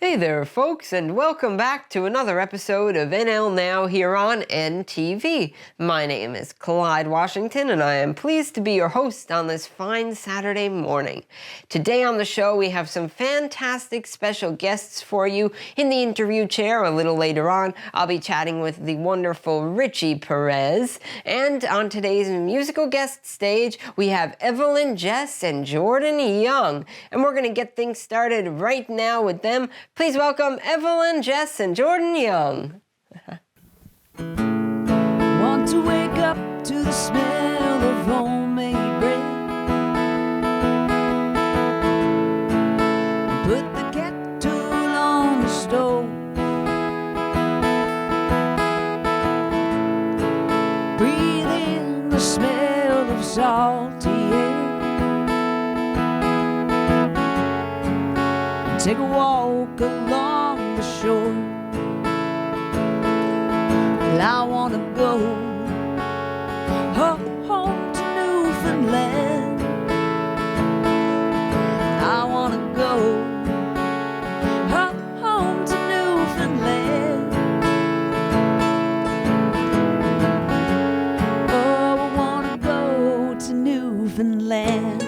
Hey there, folks, and welcome back to another episode of NL Now here on NTV. My name is Clyde Washington, and I am pleased to be your host on this fine Saturday morning. Today on the show, we have some fantastic special guests for you. In the interview chair a little later on, I'll be chatting with the wonderful Ritche Perez. And on today's musical guest stage, we have Evelyn Jess and Jordan Young. And we're going to get things started right now with them. Please welcome Evelyn Jess and Jordan Young. Want to wake up to the smell of homemade bread, put the kettle on the stove, breathe in the smell of salty air, take a walk along the shore. Well, I want to go home to Newfoundland. I want to go home to Newfoundland. Oh, I want to go to Newfoundland.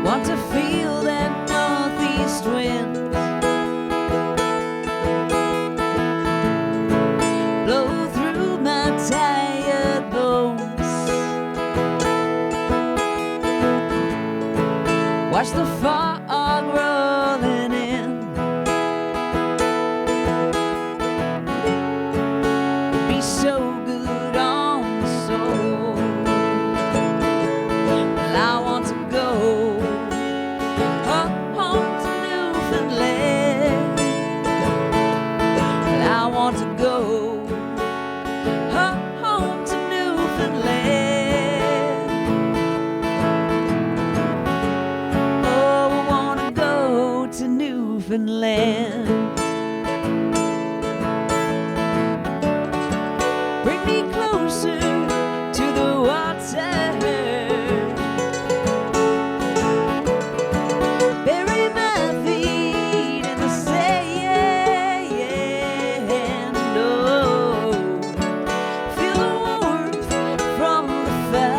Want to feel that northeast wind blow through my tired bones. Watch the fog rolling in. It'd be so good on the soul. Well, I want to go home to Newfoundland. Well, I want to go home to Newfoundland. Oh, I want to go to Newfoundland. Bring me closer to the water. Bury my feet in the sand. Oh, feel the warmth from the fire.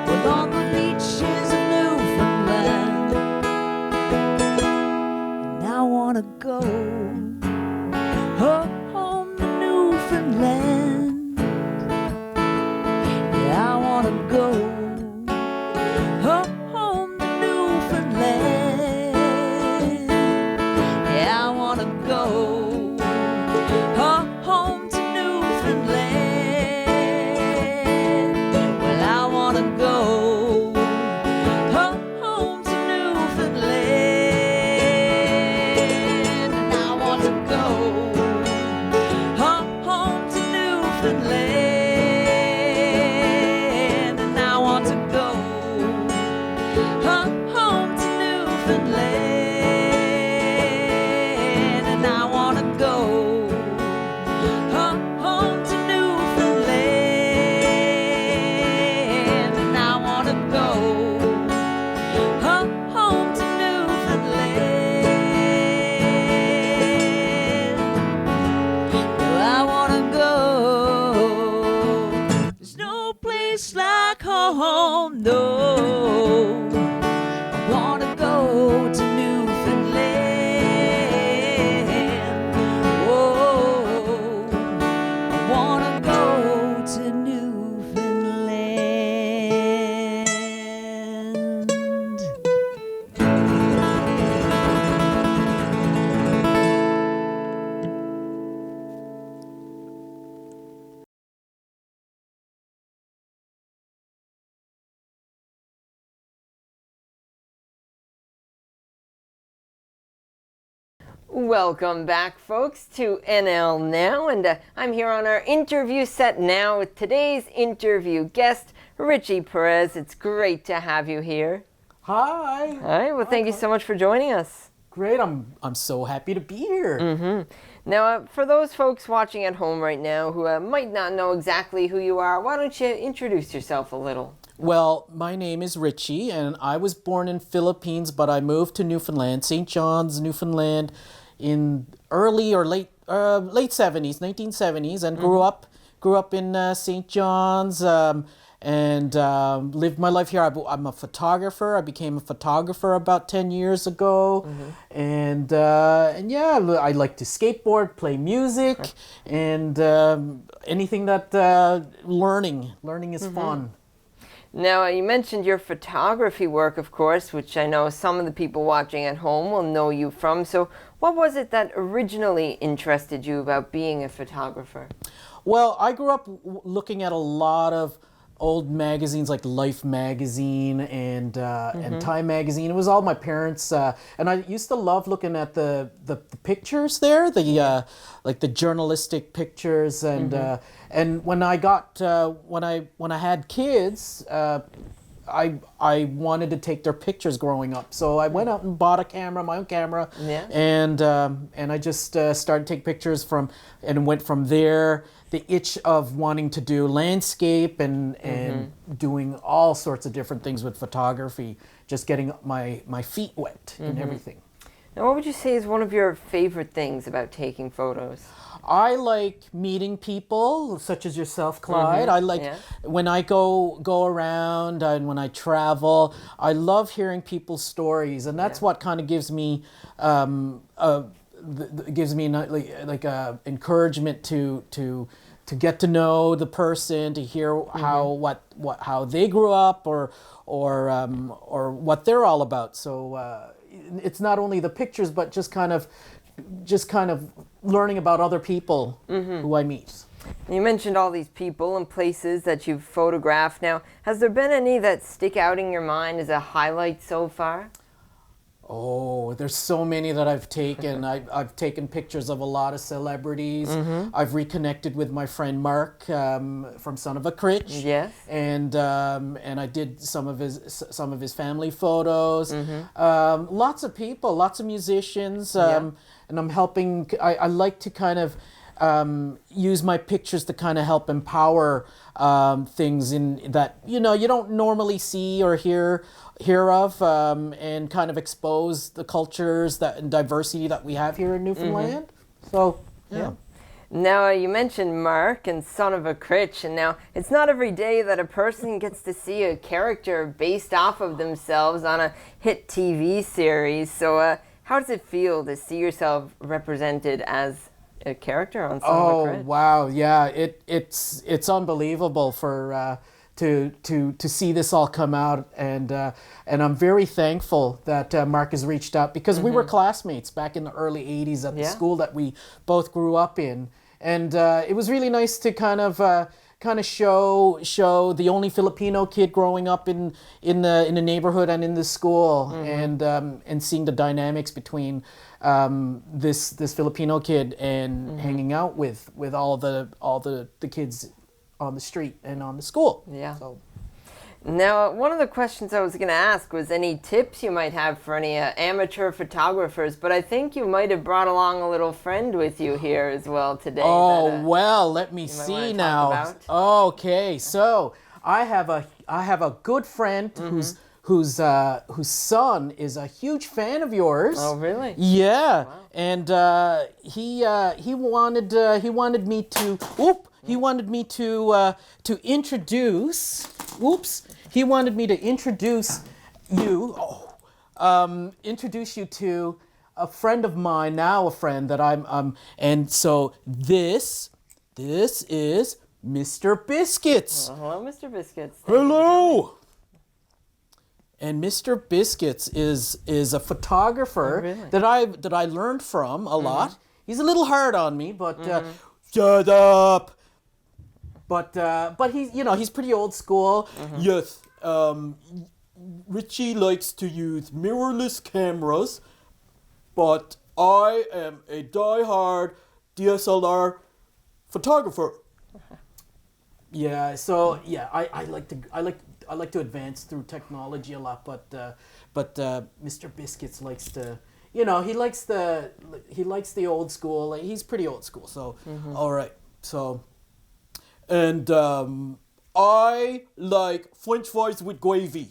Well, on the beaches of Newfoundland, and I want to go home to Newfoundland. Yeah, I want to go home to Newfoundland. Yeah, I want to go home to Newfoundland. Well, I want to go home to Newfoundland. And I want to go home to Newfoundland. And I want to go home to Newfoundland. And I want to go home to Newfoundland. And I want to go home to Newfoundland. Oh, I want to go. There's no place like home, no. I want to go to Newfoundland. Oh, I want to go to Newfoundland. Welcome back, folks, to NL Now, and I'm here on our interview set now with today's interview guest, Ritche Perez. It's great to have you here. Hi. All right, well, thank you so much for joining us. Great. I'm so happy to be here. Now, for those folks watching at home right now who might not know exactly who you are, why don't you introduce yourself a little? Well, my name is Ritchie, and I was born in Philippines, but I moved to Newfoundland, St. John's, Newfoundland, in early or late 70s, 1970s, and grew up in St. John's, and lived my life here. I'm a photographer. I became a photographer about 10 years ago, and yeah, I like to skateboard, play music, and anything that learning is fun. Now, you mentioned your photography work, of course, which I know some of the people watching at home will know you from. So what was it that originally interested you about being a photographer? Well, I grew up looking at a lot of old magazines like Life magazine and Time magazine. It was all my parents, and I used to love looking at the pictures there, like the journalistic pictures, and when I got when I had kids, I wanted to take their pictures growing up, so I went out and bought a camera, my own camera, and I just started to take pictures and went from there. The itch of wanting to do landscape and doing all sorts of different things with photography, just getting my feet wet and everything. Now, what would you say is one of your favorite things about taking photos? I like meeting people, such as yourself, Clyde. I like when I go around and when I travel. I love hearing people's stories, and that's what kind of gives me encouragement to get to know the person, to hear how they grew up or what they're all about. So it's not only the pictures, but just kind of learning about other people who I meet. You mentioned all these people and places that you've photographed. Now, has there been any that stick out in your mind as a highlight so far? Oh, there's so many that I've taken. I've taken pictures of a lot of celebrities. I've reconnected with my friend Mark from Son of a Critch. Yes. And I did some of his family photos. Lots of people, lots of musicians. And I'm helping. I like to kind of use my pictures to kind of help empower things in that you don't normally see or hear of, and kind of expose the cultures and diversity that we have here in Newfoundland. So yeah. Now, you mentioned Mark and Son of a Critch, and now it's not every day that a person gets to see a character based off of themselves on a hit TV series. So how does it feel to see yourself represented as a character on Son of a Critch? Oh wow, yeah, it's unbelievable for to see this all come out, and I'm very thankful that Mark has reached out, because we were classmates back in the early '80s at the school that we both grew up in, and it was really nice to kind of show the only Filipino kid growing up in the neighborhood and in the school, and seeing the dynamics between this Filipino kid and hanging out with all the kids on the street and on the school. Yeah. So. Now, one of the questions I was going to ask was any tips you might have for any amateur photographers, but I think you might have brought along a little friend with you here as well today. Oh, well, let me see now. Okay, so I have a good friend whose son is a huge fan of yours. Oh, really? Yeah, wow. And he wanted me to. He wanted me to introduce. He wanted me to introduce you. Introduce you to a friend of mine, now a friend that I'm. And so this is Mr. Biscuits. Well, hello, Mr. Biscuits. Hello. And Mr. Biscuits is a photographer that I learned from a lot. He's a little hard on me, but shut up. But he's pretty old school. Yes. Ritchie likes to use mirrorless cameras, but I am a die-hard DSLR photographer. Yeah. So yeah, I like to advance through technology a lot, but Mr. Biscuits likes to he likes the old school. Like, he's pretty old school. So all right. So and I like French fries with gravy.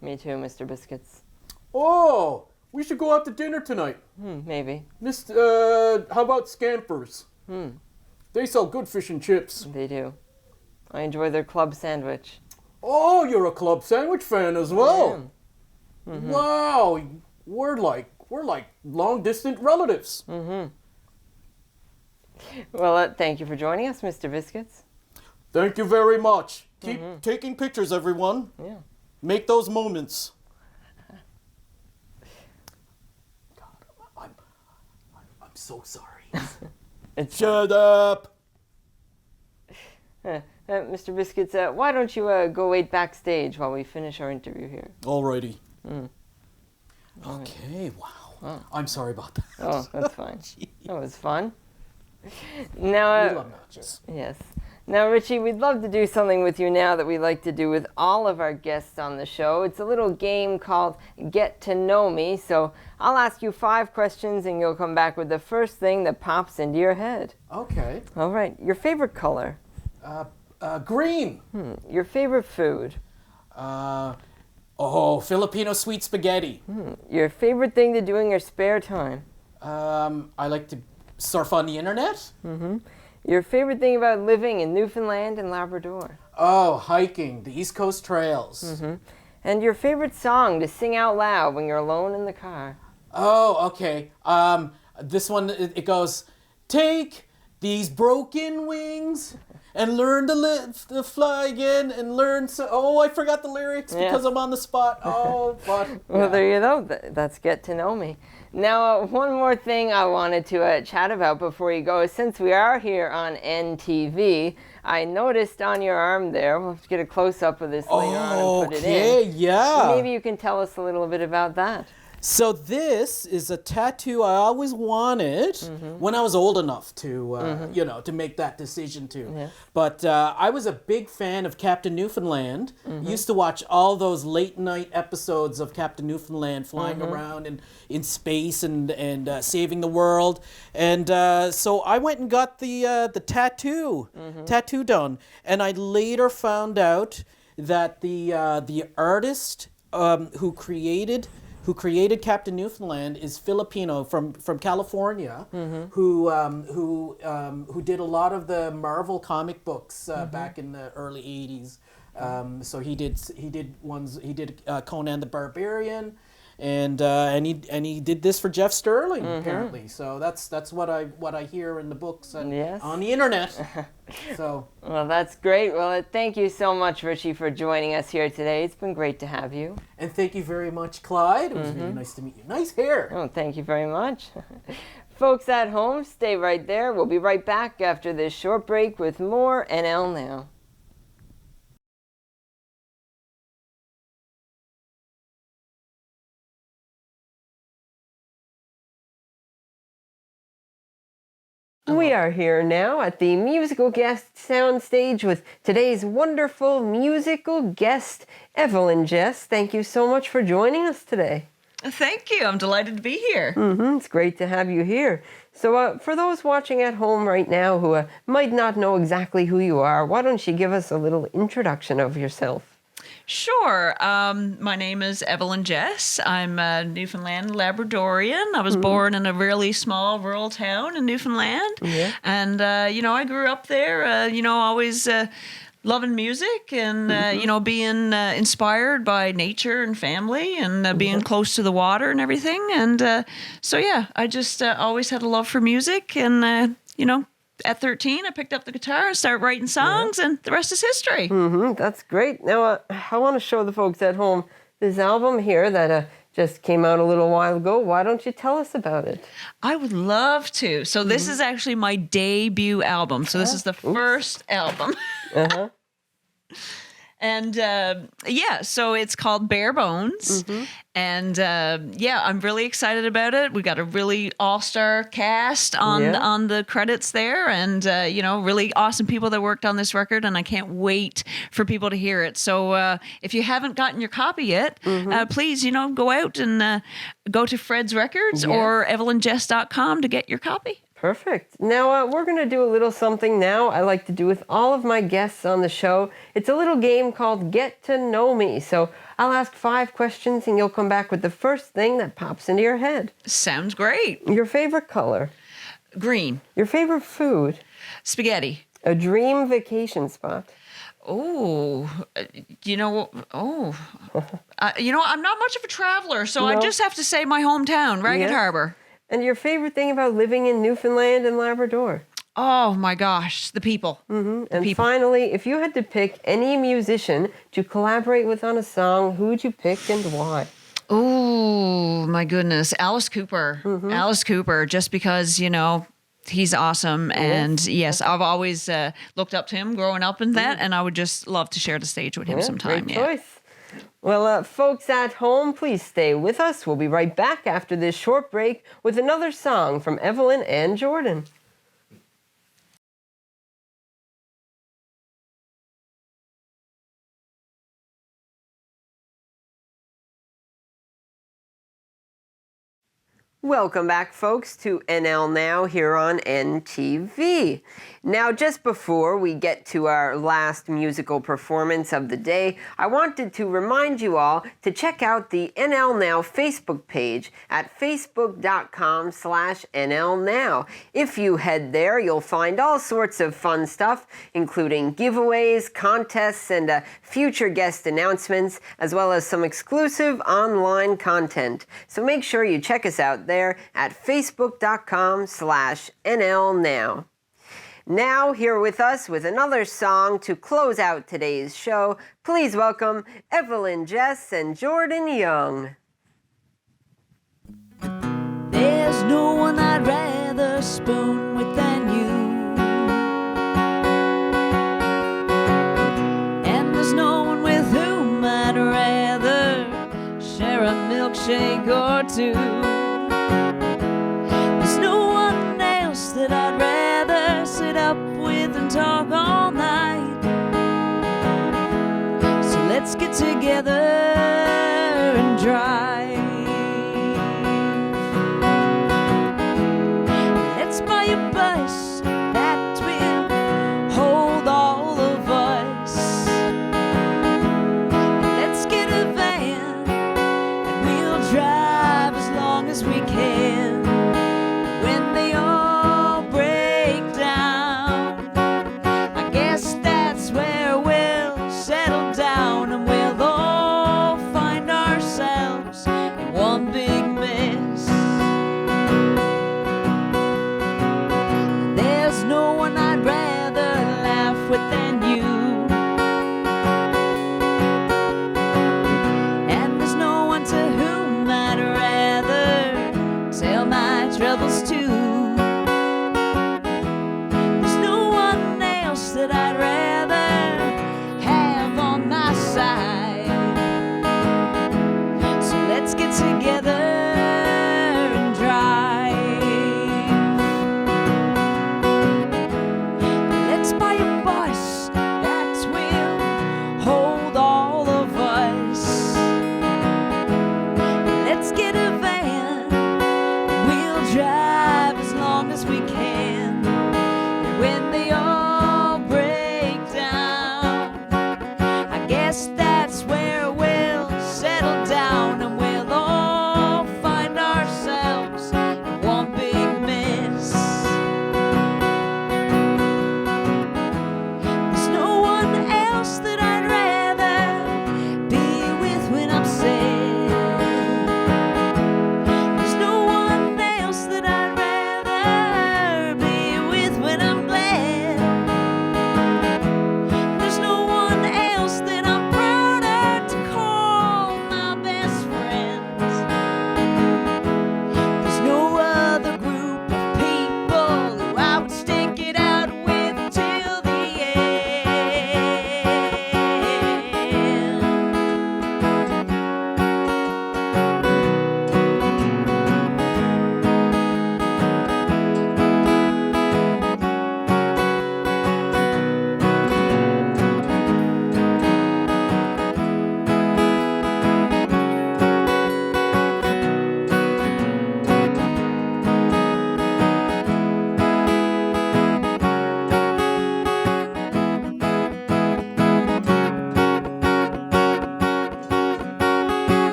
Me too, Mr. Biscuits. Oh, we should go out to dinner tonight. Maybe. How about Scampers? They sell good fish and chips. They do. I enjoy their club sandwich. Oh, you're a club sandwich fan as well. Wow, we're like long distant relatives. Well, thank you for joining us, Mr. Biscuits. Thank you very much. Keep taking pictures, everyone. Yeah. Make those moments. God, I'm so sorry. Shut up. Mr. Biscuits, why don't you go wait backstage while we finish our interview here? Alrighty. Okay, wow. Oh. I'm sorry about that. Oh, that's fine. That was fun. Now, Real obnoxious. yes. Now, Ritchie, we'd love to do something with you now that we like to do with all of our guests on the show. It's a little game called Get to Know Me. So I'll ask you 5 questions and you'll come back with the first thing that pops into your head. Okay. All right. Your favorite color? Green. Your favorite food? Filipino sweet spaghetti. Your favorite thing to do in your spare time? I like to surf on the internet. Your favorite thing about living in Newfoundland and Labrador? Oh, hiking, the East Coast trails. And your favorite song to sing out loud when you're alone in the car? Oh, okay. This one, it goes, take these broken wings and learn to live, to fly again and learn I forgot the lyrics because I'm on the spot. Oh, but... Well, there you go. That's Get to Know Me. Now, one more thing I wanted to chat about before you go. Since we are here on NTV, I noticed on your arm there, we'll have to get a close-up of this later on and put it in. Okay, yeah. Maybe you can tell us a little bit about that. So this is a tattoo I always wanted when I was old enough to, to make that decision to. Yeah. But I was a big fan of Captain Newfoundland. Used to watch all those late night episodes of Captain Newfoundland flying around in space and saving the world. And so I went and got the tattoo done. And I later found out that the artist who created Captain Newfoundland is Filipino from California, who did a lot of the Marvel comic books back in the early '80s. So he did Conan the Barbarian, and he did this for Jeff Sterling apparently. So that's what I hear in the books and on the internet. So well, that's great. Well, thank you so much, Ritchie, for joining us here today. It's been great to have you. And thank you very much, Clyde. It was really nice to meet you. Nice hair. Oh, thank you very much. Folks at home, stay right there. We'll be right back after this short break with more NL Now. We are here now at the musical guest soundstage with today's wonderful musical guest, Evelyn Jess. Thank you so much for joining us today. Thank you. I'm delighted to be here. It's great to have you here. So for those watching at home right now who might not know exactly who you are, why don't you give us a little introduction of yourself? Sure. My name is Evelyn Jess. I'm a Newfoundland Labradorian. I was born in a really small rural town in Newfoundland. Yeah. And, I grew up there, always loving music and, being inspired by nature and family and being close to the water and everything. And I just always had a love for music. And, at 13, I picked up the guitar and started writing songs, and the rest is history. That's great. Now, I want to show the folks at home this album here that just came out a little while ago. Why don't you tell us about it? I would love to. So this is actually my debut album. So this is the first album. And so it's called Bare Bones. And I'm really excited about it. We got a really all-star cast on the credits there, and really awesome people that worked on this record. And I can't wait for people to hear it. So if you haven't gotten your copy yet, please go out and go to Fred's Records or evelynjess.com to get your copy. Perfect. Now, we're going to do a little something now I like to do with all of my guests on the show. It's a little game called Get to Know Me. So I'll ask 5 questions and you'll come back with the first thing that pops into your head. Sounds great. Your favorite color? Green. Your favorite food? Spaghetti. A dream vacation spot? I'm not much of a traveler, so I just have to say my hometown, Ragged Harbor. And your favorite thing about living in Newfoundland and Labrador? Oh my gosh, the people. And finally, if you had to pick any musician to collaborate with on a song, who would you pick and why? Oh my goodness, Alice Cooper. Alice Cooper, just because, he's awesome. And yes, I've always looked up to him growing up in that, and I would just love to share the stage with him sometime. Great choice. Well, folks at home, please stay with us. We'll be right back after this short break with another song from Evelyn and Jordan. Welcome back, folks, to NL Now here on NTV. Now, just before we get to our last musical performance of the day, I wanted to remind you all to check out the NL Now Facebook page at facebook.com/NL Now. If you head there, you'll find all sorts of fun stuff, including giveaways, contests, and future guest announcements, as well as some exclusive online content. So make sure you check us out there at facebook.com/NL Now. Now, here with us with another song to close out today's show, please welcome Evelyn Jess and Jordan Young. There's no one I'd rather spoon with than you, and there's no one with whom I'd rather share a milkshake or two. There's no one else that I'd rather sit up with and talk all night. So let's get together and drive. Let's buy a bus that will hold all of us. Let's get a van and we'll drive as long as we can. When they all break down, I guess that's where we'll settle down, and we'll all find ourselves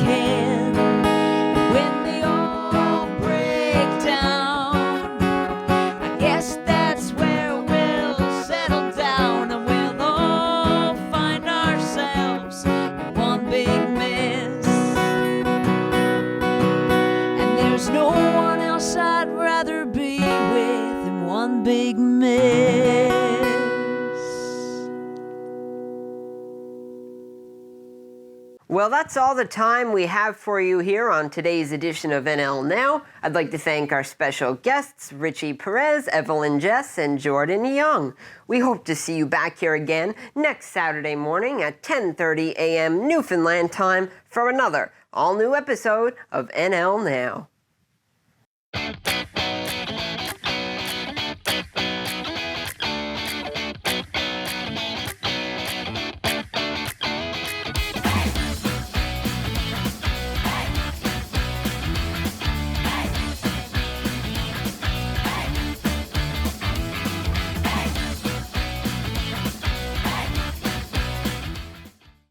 can. And when they all break down, I guess that's where we'll settle down, and we'll all find ourselves in one big mess. And there's no one else I'd rather be with in one big mess. Well, that's all the time we have for you here on today's edition of NL Now. I'd like to thank our special guests, Ritche Perez, Evelyn Jess, and Jordan Young. We hope to see you back here again next Saturday morning at 10:30 a.m. Newfoundland time for another all-new episode of NL Now.